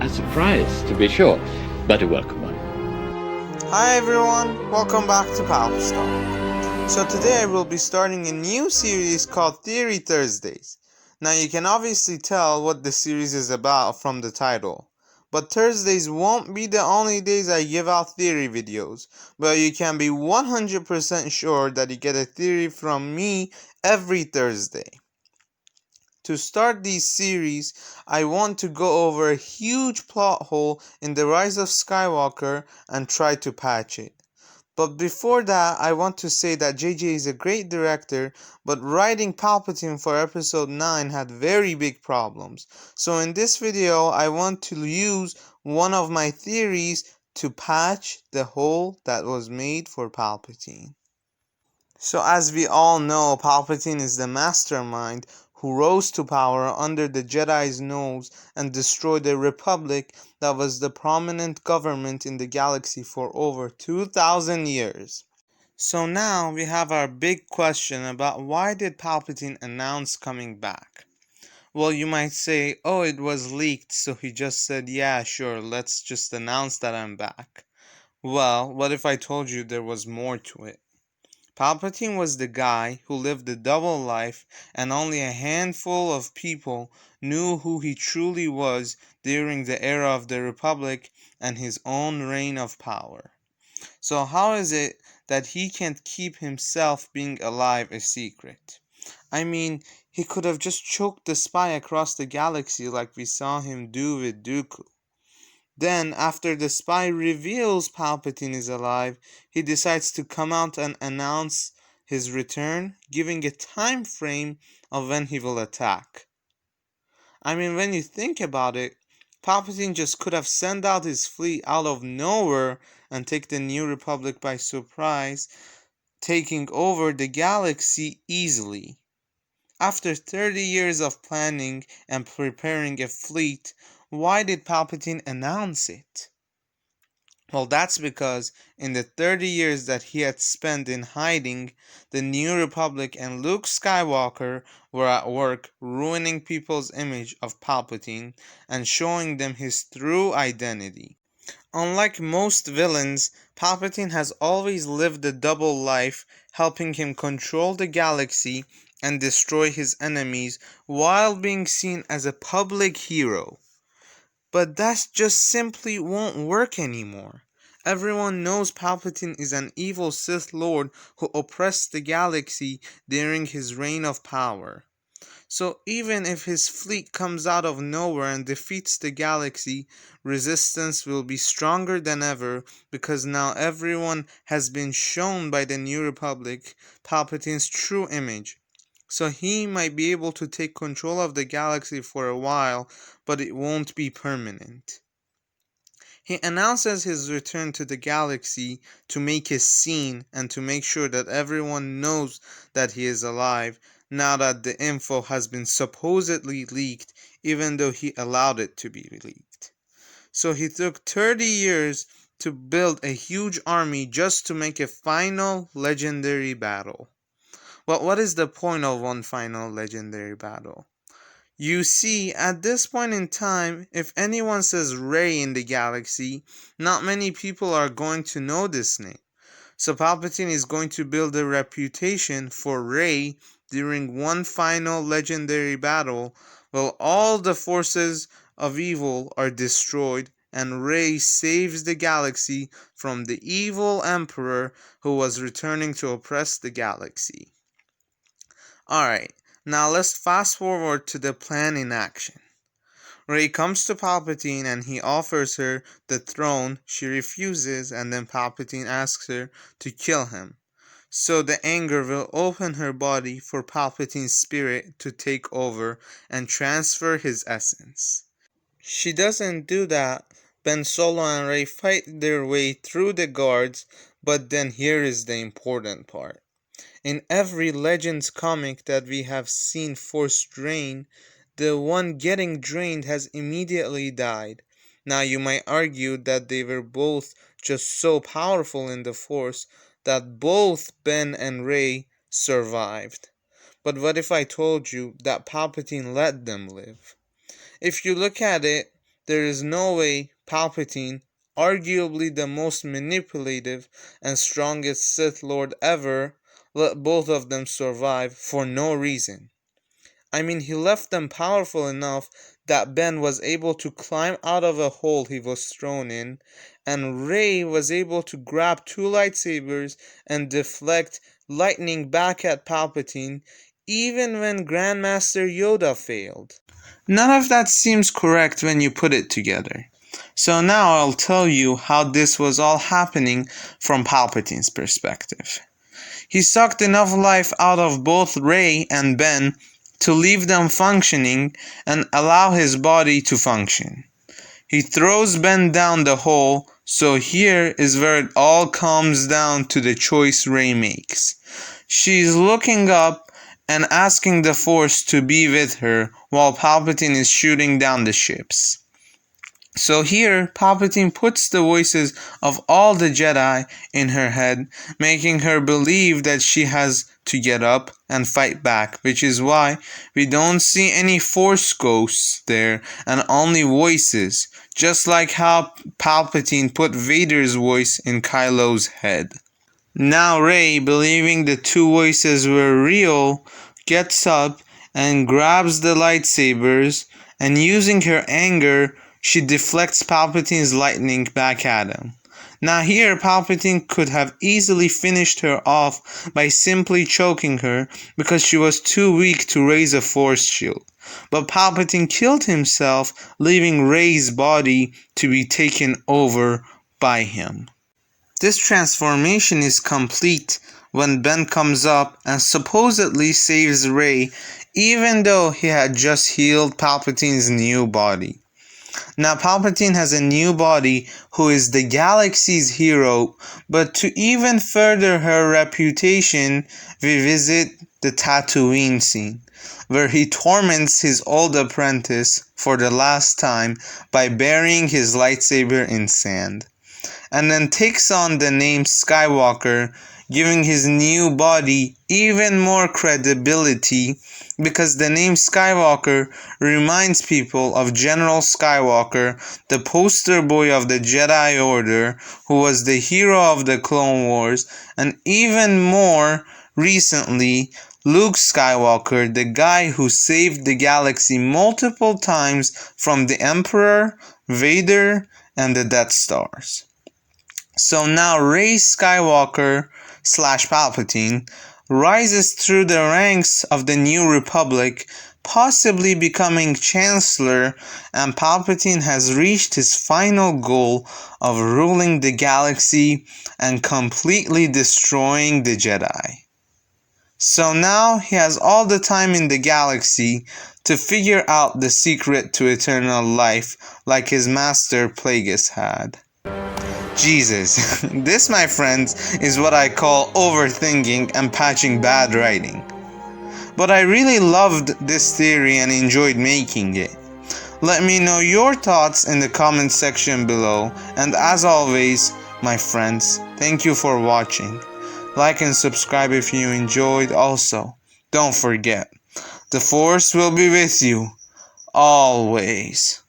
A surprise, to be sure, but a welcome one. Hi everyone, welcome back to Palpatine. So today I will be starting a new series called Theory Thursdays. Now you can obviously tell what the series is about from the title. But Thursdays won't be the only days I give out theory videos, but you can be 100% sure that you get a theory from me every Thursday. To start this series, I want to go over a huge plot hole in The Rise of Skywalker and try to patch it. But before that, I want to say that JJ is a great director, but writing Palpatine for episode 9 had very big problems. So in this video, I want to use one of my theories to patch the hole that was made for Palpatine. So as we all know, Palpatine is the mastermind who rose to power under the Jedi's nose and destroyed the Republic that was the prominent government in the galaxy for over 2,000 years. So now we have our big question about why did Palpatine announce coming back? Well, you might say, oh, it was leaked, so he just said, yeah, sure, let's just announce that I'm back. Well, what if I told you there was more to it? Palpatine was the guy who lived a double life, and only a handful of people knew who he truly was during the era of the Republic and his own reign of power. So how is it that he can't keep himself being alive a secret? I mean, he could have just choked the spy across the galaxy like we saw him do with Dooku. Then, after the spy reveals Palpatine is alive, he decides to come out and announce his return, giving a time frame of when he will attack. I mean, when you think about it, Palpatine just could have sent out his fleet out of nowhere and take the New Republic by surprise, taking over the galaxy easily. After 30 years of planning and preparing a fleet, why did Palpatine announce it? Well, that's because in the 30 years that he had spent in hiding, the New Republic and Luke Skywalker were at work ruining people's image of Palpatine and showing them his true identity. Unlike most villains, Palpatine has always lived a double life, helping him control the galaxy and destroy his enemies while being seen as a public hero. But that just simply won't work anymore. Everyone knows Palpatine is an evil Sith Lord who oppressed the galaxy during his reign of power. So even if his fleet comes out of nowhere and defeats the galaxy, resistance will be stronger than ever because now everyone has been shown by the New Republic Palpatine's true image. So he might be able to take control of the galaxy for a while, but it won't be permanent. He announces his return to the galaxy to make a scene and to make sure that everyone knows that he is alive, now that the info has been supposedly leaked, even though he allowed it to be leaked. So he took 30 years to build a huge army just to make a final legendary battle. But what is the point of one final legendary battle? You see, at this point in time, if anyone says Rey in the galaxy, not many people are going to know this name. So Palpatine is going to build a reputation for Rey during one final legendary battle, while all the forces of evil are destroyed and Rey saves the galaxy from the evil emperor who was returning to oppress the galaxy. Alright, now let's fast forward to the plan in action. Rey comes to Palpatine and he offers her the throne. She refuses, and then Palpatine asks her to kill him. So the anger will open her body for Palpatine's spirit to take over and transfer his essence. She doesn't do that. Ben Solo and Rey fight their way through the guards, but then here is the important part. In every Legends comic that we have seen Force drain, the one getting drained has immediately died. Now you might argue that they were both just so powerful in the Force that both Ben and Rey survived. But what if I told you that Palpatine let them live? If you look at it, there is no way Palpatine, arguably the most manipulative and strongest Sith Lord ever, let both of them survive for no reason. I mean, he left them powerful enough that Ben was able to climb out of a hole he was thrown in, and Rey was able to grab two lightsabers and deflect lightning back at Palpatine, even when Grandmaster Yoda failed. None of that seems correct when you put it together. So now I'll tell you how this was all happening from Palpatine's perspective. He sucked enough life out of both Rey and Ben to leave them functioning and allow his body to function. He throws Ben down the hole, so here is where it all comes down to the choice Rey makes. She's looking up and asking the Force to be with her while Palpatine is shooting down the ships. So here, Palpatine puts the voices of all the Jedi in her head, making her believe that she has to get up and fight back, which is why we don't see any Force ghosts there and only voices, just like how Palpatine put Vader's voice in Kylo's head. Now Rey, believing the two voices were real, gets up and grabs the lightsabers, and using her anger, she deflects Palpatine's lightning back at him. Now here, Palpatine could have easily finished her off by simply choking her because she was too weak to raise a force shield. But Palpatine killed himself, leaving Rey's body to be taken over by him. This transformation is complete when Ben comes up and supposedly saves Rey, even though he had just healed Palpatine's new body. Now Palpatine has a new body who is the galaxy's hero, but to even further her reputation, we visit the Tatooine scene, where he torments his old apprentice for the last time by burying his lightsaber in sand, and then takes on the name Skywalker, giving his new body even more credibility because the name Skywalker reminds people of General Skywalker, the poster boy of the Jedi Order, who was the hero of the Clone Wars, and even more recently, Luke Skywalker, the guy who saved the galaxy multiple times from the Emperor, Vader, and the Death Stars. So now Rey Skywalker / Palpatine rises through the ranks of the New Republic, possibly becoming Chancellor, and Palpatine has reached his final goal of ruling the galaxy and completely destroying the Jedi. So now he has all the time in the galaxy to figure out the secret to eternal life like his master Plagueis had. Jesus, this, my friends, is what I call overthinking and patching bad writing. But I really loved this theory and enjoyed making it. Let me know your thoughts in the comment section below, and as always, my friends, thank you for watching. Like and subscribe if you enjoyed. Also, don't forget, the Force will be with you always.